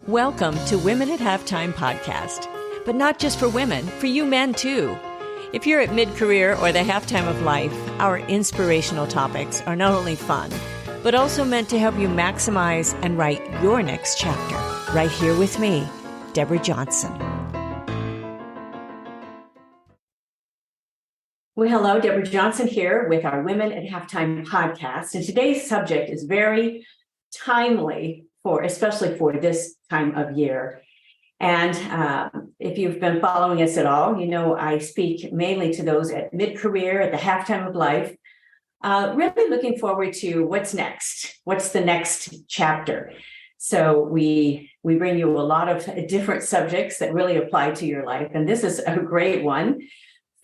Welcome to Women at Halftime podcast, but not just for women, for you men too. If you're at mid-career or the halftime of life, our inspirational topics are not only fun, but also meant to help you maximize and write your next chapter. Right here with me, Deborah Johnson. Well, hello, Deborah Johnson here with our Women at Halftime podcast. And today's subject is very timely especially for this time of year. And if you've been following us at all, you know I speak mainly to those at mid-career, at the halftime of life, really looking forward to what's next, what's the next chapter. So we bring you a lot of different subjects that really apply to your life. And this is a great one,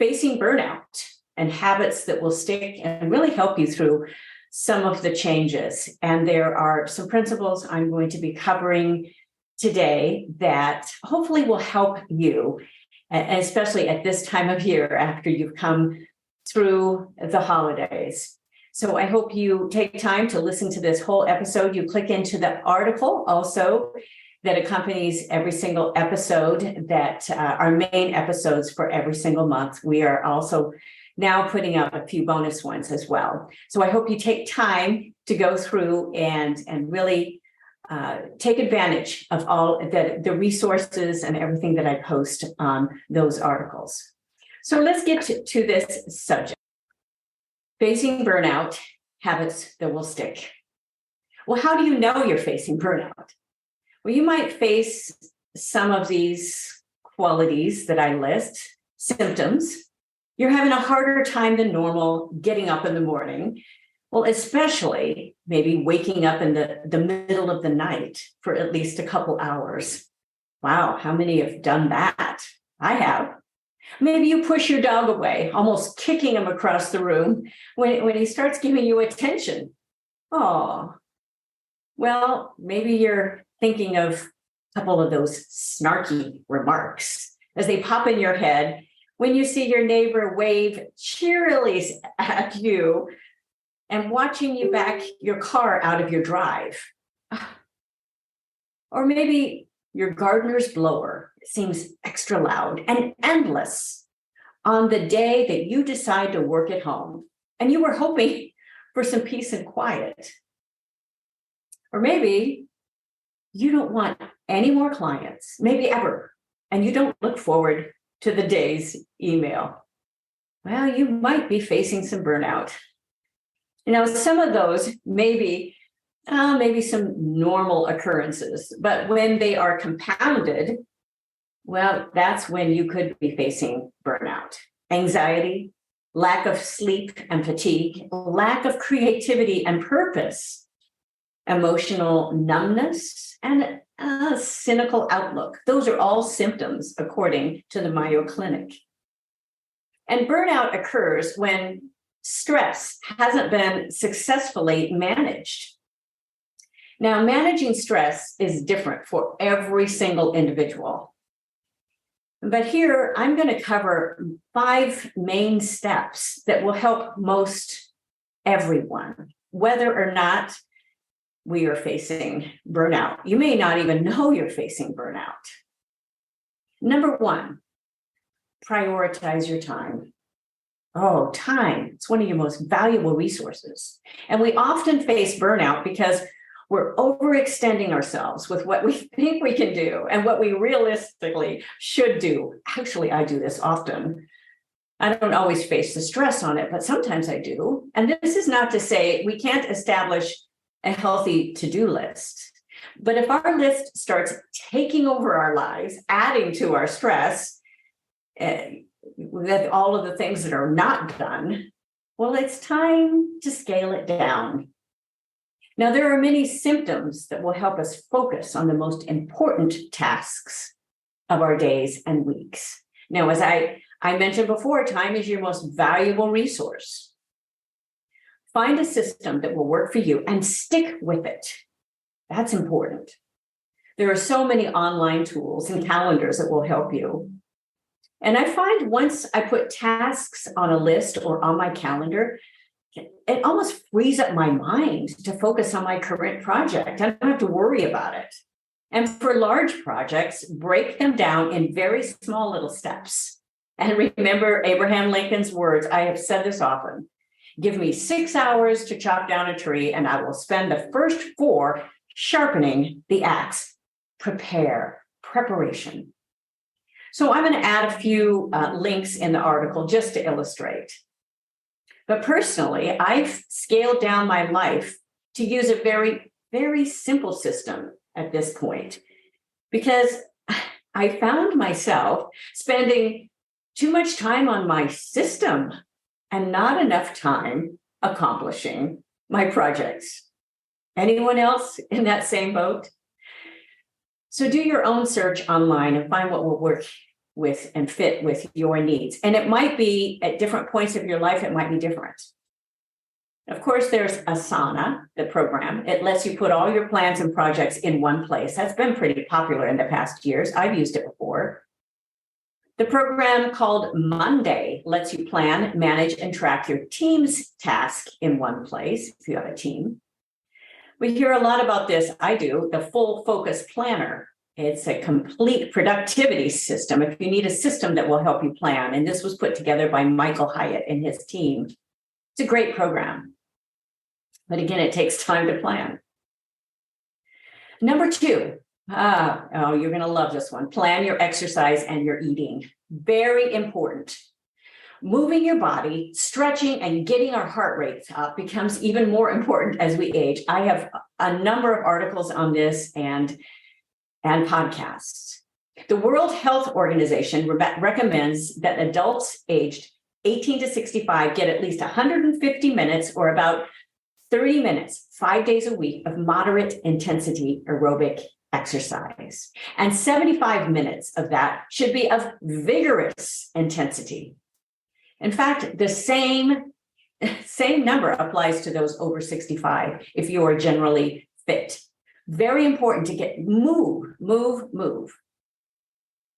facing burnout and habits that will stick and really help you through some of the changes. And there are some principles I'm going to be covering today that hopefully will help you, especially at this time of year after you've come through the holidays. So I hope you take time to listen to this whole episode. You click into the article also that accompanies every single episode that are main episodes for every single month. We are also now putting out a few bonus ones as well. So I hope you take time to go through and really take advantage of all the resources and everything that I post on those articles. So let's get to this subject. Facing burnout, habits that will stick. Well, how do you know you're facing burnout? Well, you might face some of these qualities that I list, symptoms. You're having a harder time than normal getting up in the morning. Well, especially maybe waking up in the middle of the night for at least a couple hours. Wow, how many have done that? I have. Maybe you push your dog away, almost kicking him across the room when he starts giving you attention. Oh, well, maybe you're thinking of a couple of those snarky remarks as they pop in your head when you see your neighbor wave cheerily at you and watching you back your car out of your drive. Or maybe your gardener's blower seems extra loud and endless on the day that you decide to work at home and you were hoping for some peace and quiet. Or maybe you don't want any more clients, maybe ever, and you don't look forward to the day's email. Well, you might be facing some burnout. You know, some of those maybe some normal occurrences, but when they are compounded, well, that's when you could be facing burnout. Anxiety, lack of sleep and fatigue, lack of creativity and purpose, emotional numbness, and a cynical outlook. Those are all symptoms according to the Mayo Clinic. And burnout occurs when stress hasn't been successfully managed. Now, managing stress is different for every single individual. But here, I'm going to cover 5 main steps that will help most everyone, whether or not we are facing burnout. You may not even know you're facing burnout. Number 1, prioritize your time. Oh, time. It's one of your most valuable resources. And we often face burnout because we're overextending ourselves with what we think we can do and what we realistically should do. Actually, I do this often. I don't always face the stress on it, but sometimes I do. And this is not to say we can't establish a healthy to-do list. But if our list starts taking over our lives, adding to our stress, with all of the things that are not done, well, it's time to scale it down. Now, there are many symptoms that will help us focus on the most important tasks of our days and weeks. Now, as I mentioned before, time is your most valuable resource. Find a system that will work for you and stick with it. That's important. There are so many online tools and calendars that will help you. And I find once I put tasks on a list or on my calendar, it almost frees up my mind to focus on my current project. I don't have to worry about it. And for large projects, break them down in very small little steps. And remember Abraham Lincoln's words, I have said this often, give me 6 hours to chop down a tree, and I will spend the first 4 sharpening the axe. Preparation. So I'm going to add a few links in the article just to illustrate. But personally, I've scaled down my life to use a very, very simple system at this point, because I found myself spending too much time on my system and not enough time accomplishing my projects. Anyone else in that same boat? So do your own search online and find what will work with and fit with your needs. And it might be at different points of your life, it might be different. Of course, there's Asana, the program. It lets you put all your plans and projects in one place. That's been pretty popular in the past years. I've used it before. The program called Monday lets you plan, manage, and track your team's task in one place if you have a team. We hear a lot about this. I do, the Full Focus Planner. It's a complete productivity system. If you need a system that will help you plan, and this was put together by Michael Hyatt and his team. It's a great program. But again, it takes time to plan. Number 2, you're going to love this one. Plan your exercise and your eating. Very important. Moving your body, stretching, and getting our heart rates up becomes even more important as we age. I have a number of articles on this and podcasts. The World Health Organization recommends that adults aged 18 to 65 get at least 150 minutes or about 30 minutes, 5 days a week of moderate intensity aerobic exercise. And 75 minutes of that should be of vigorous intensity. In fact, the same number applies to those over 65 if you are generally fit. Very important to get move.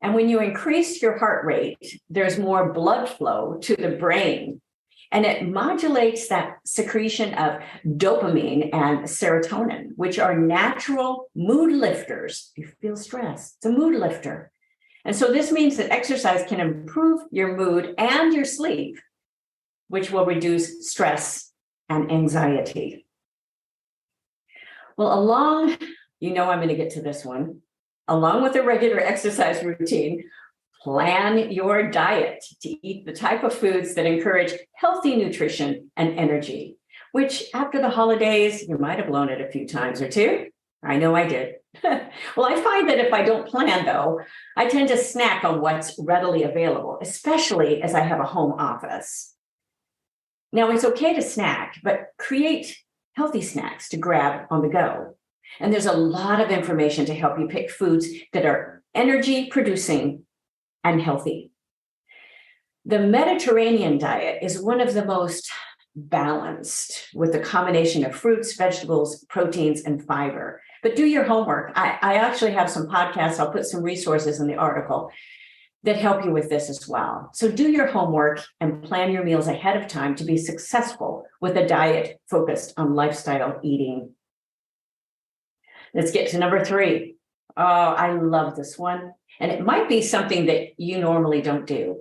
And when you increase your heart rate, there's more blood flow to the brain, and it modulates that secretion of dopamine and serotonin, which are natural mood lifters. If you feel stressed, it's a mood lifter. And so this means that exercise can improve your mood and your sleep, which will reduce stress and anxiety. Well, I'm going to get to this one. Along with a regular exercise routine, plan your diet to eat the type of foods that encourage healthy nutrition and energy, which after the holidays, you might have blown it a few times or two. I know I did. Well, I find that if I don't plan, though, I tend to snack on what's readily available, especially as I have a home office. Now, it's okay to snack, but create healthy snacks to grab on the go. And there's a lot of information to help you pick foods that are energy producing and healthy. The Mediterranean diet is one of the most balanced, with a combination of fruits, vegetables, proteins, and fiber. But do your homework. I actually have some podcasts. I'll put some resources in the article that help you with this as well. So do your homework and plan your meals ahead of time to be successful with a diet focused on lifestyle eating. Let's get to number 3. Oh, I love this one. And it might be something that you normally don't do.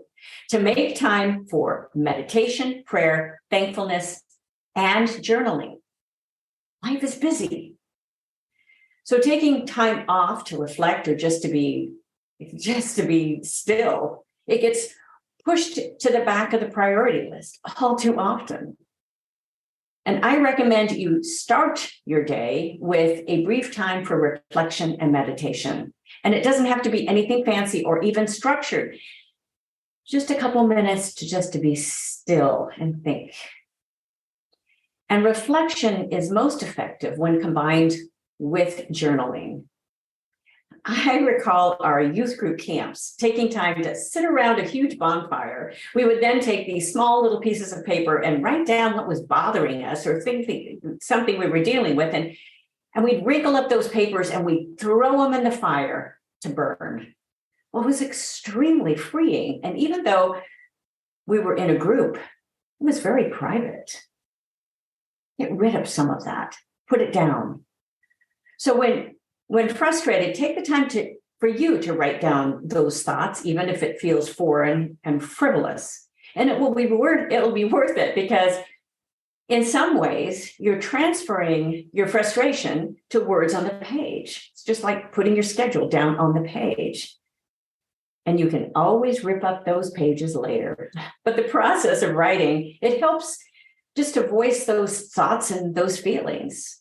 To make time for meditation, prayer, thankfulness, and journaling. Life is busy. So taking time off to reflect or just to be still, it gets pushed to the back of the priority list all too often. And I recommend you start your day with a brief time for reflection and meditation. And it doesn't have to be anything fancy or even structured. Just a couple minutes to be still and think. And reflection is most effective when combined with journaling. I recall our youth group camps taking time to sit around a huge bonfire. We would then take these small little pieces of paper and write down what was bothering us or something we were dealing with. And we'd wrinkle up those papers and we'd throw them in the fire to burn. Well, it was extremely freeing. And even though we were in a group, it was very private. Get rid of some of that, put it down. So when When frustrated, take the time for you to write down those thoughts, even if it feels foreign and frivolous. And it'll be worth it, because in some ways, you're transferring your frustration to words on the page. It's just like putting your schedule down on the page. And you can always rip up those pages later. But the process of writing, it helps just to voice those thoughts and those feelings.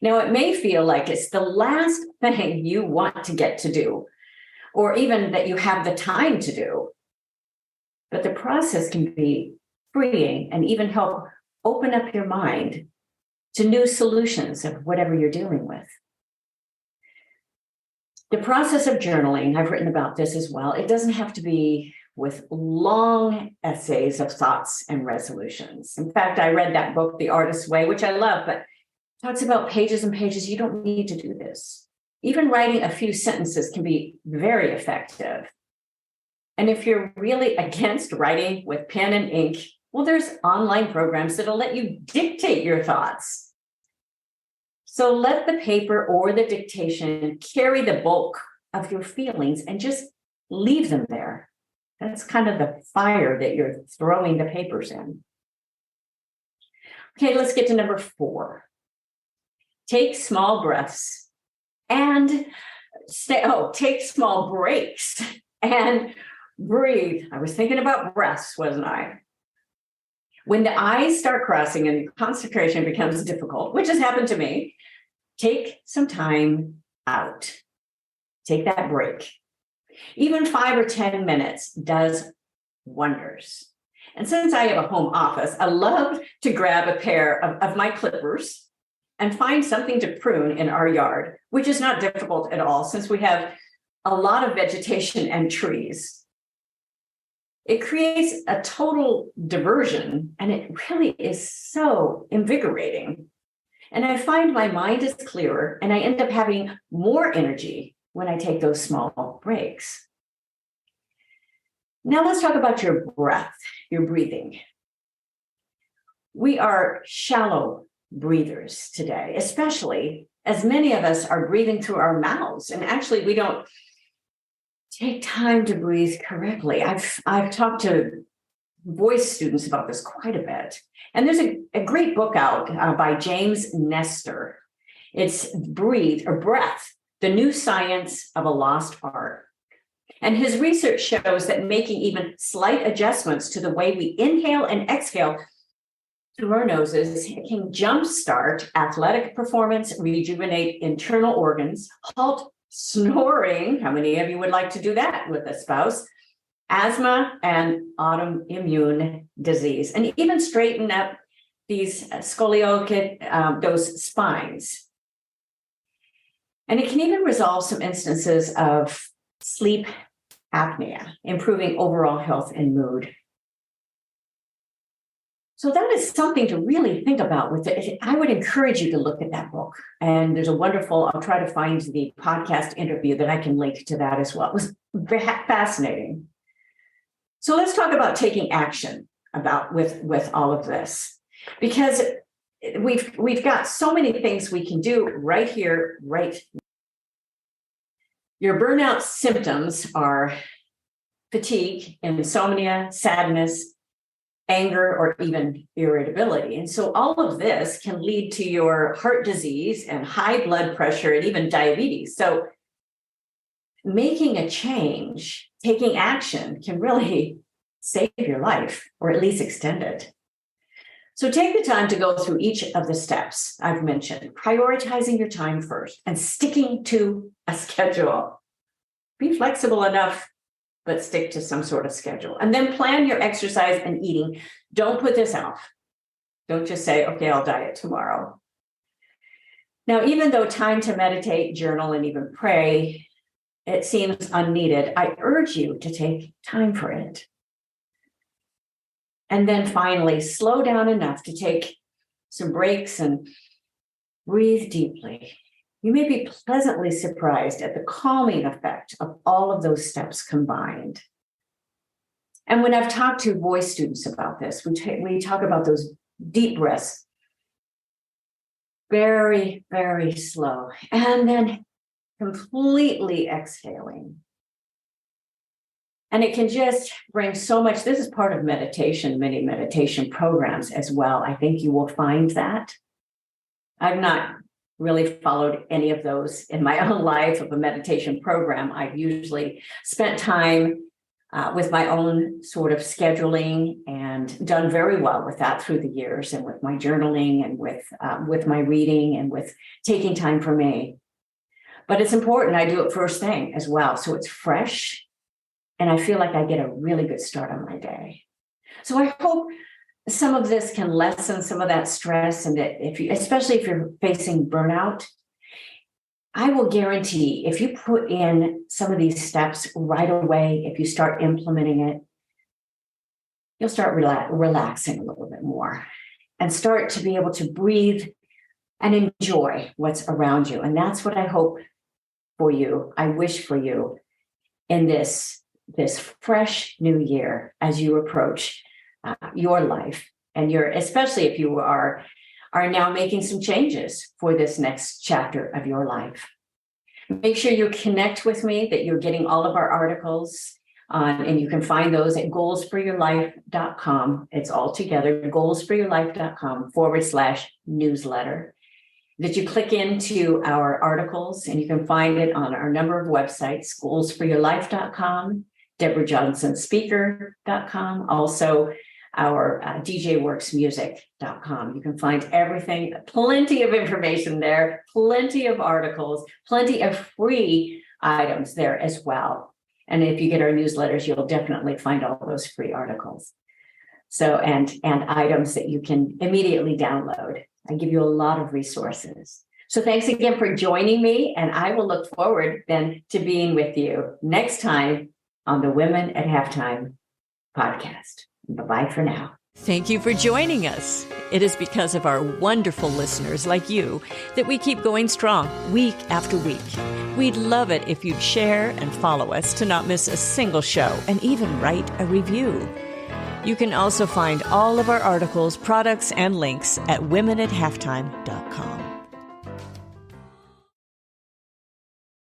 Now, it may feel like it's the last thing you want to get to do, or even that you have the time to do. But the process can be freeing and even help open up your mind to new solutions of whatever you're dealing with. The process of journaling, I've written about this as well. It doesn't have to be with long essays of thoughts and resolutions. In fact, I read that book, The Artist's Way, which I love, but talks about pages and pages. You don't need to do this. Even writing a few sentences can be very effective. And if you're really against writing with pen and ink, well, there's online programs that'll let you dictate your thoughts. So let the paper or the dictation carry the bulk of your feelings and just leave them there. That's kind of the fire that you're throwing the papers in. Okay, let's get to number 4. Take small breaths and take small breaks and breathe. I was thinking about breaths, wasn't I? When the eyes start crossing and concentration becomes difficult, which has happened to me, take some time out. Take that break. Even 5 or 10 minutes does wonders. And since I have a home office, I love to grab a pair of my clippers and find something to prune in our yard, which is not difficult at all since we have a lot of vegetation and trees. It creates a total diversion, and it really is so invigorating. And I find my mind is clearer, and I end up having more energy when I take those small breaks. Now let's talk about your breath, your breathing. We are shallow breathers today, especially as many of us are breathing through our mouths. And actually, we don't take time to breathe correctly. I've talked to voice students about this quite a bit. And there's a great book out by James Nestor. It's Breath, the New Science of a Lost Art. And his research shows that making even slight adjustments to the way we inhale and exhale through our noses can jumpstart athletic performance, rejuvenate internal organs, halt snoring. How many of you would like to do that with a spouse? Asthma and autoimmune disease, and even straighten up these scoliotic, those spines. And it can even resolve some instances of sleep apnea, improving overall health and mood. So that is something to really think about with it. I would encourage you to look at that book. And there's I'll try to find the podcast interview that I can link to that as well. It was fascinating. So let's talk about taking action with all of this, because we've got so many things we can do right here, right now. Your burnout symptoms are fatigue, insomnia, sadness, anger, or even irritability. And so all of this can lead to your heart disease and high blood pressure and even diabetes. So making a change, taking action can really save your life, or at least extend it. So take the time to go through each of the steps I've mentioned, prioritizing your time first and sticking to a schedule. Be flexible enough, but stick to some sort of schedule. And then plan your exercise and eating. Don't put this off. Don't just say, okay, I'll diet tomorrow. Now, even though time to meditate, journal, and even pray, it seems unneeded, I urge you to take time for it. And then finally, slow down enough to take some breaks and breathe deeply. You may be pleasantly surprised at the calming effect of all of those steps combined. And when I've talked to voice students about this, we talk about those deep breaths, very, very slow, and then completely exhaling. And it can just bring so much. This is part of meditation, many meditation programs as well. I think you will find that. I've not really followed any of those in my own life of a meditation program. I've usually spent time with my own sort of scheduling and done very well with that through the years, and with my journaling and with my reading and with taking time for me. But it's important I do it first thing as well, so it's fresh, and I feel like I get a really good start on my day. So I hope some of this can lessen some of that stress, and that especially if you're facing burnout, I will guarantee if you put in some of these steps right away, if you start implementing it, you'll start relaxing a little bit more and start to be able to breathe and enjoy what's around you. And that's what I hope for you. I wish for you in this fresh new year as you approach your life, and especially if you are now making some changes for this next chapter of your life. Make sure you connect with me, that you're getting all of our articles and you can find those at goalsforyourlife.com. It's all together, goalsforyourlife.com/newsletter. That you click into our articles, and you can find it on our number of websites, goalsforyourlife.com, DeborahJohnsonSpeaker.com, also our DJWorksMusic.com. You can find everything, plenty of information there, plenty of articles, plenty of free items there as well. And if you get our newsletters, you'll definitely find all those free articles. So, and items that you can immediately download. I give you a lot of resources. So thanks again for joining me, and I will look forward then to being with you next time on the Women at Halftime podcast. Bye-bye for now. Thank you for joining us. It is because of our wonderful listeners like you that we keep going strong week after week. We'd love it if you'd share and follow us to not miss a single show, and even write a review. You can also find all of our articles, products, and links at womenathalftime.com.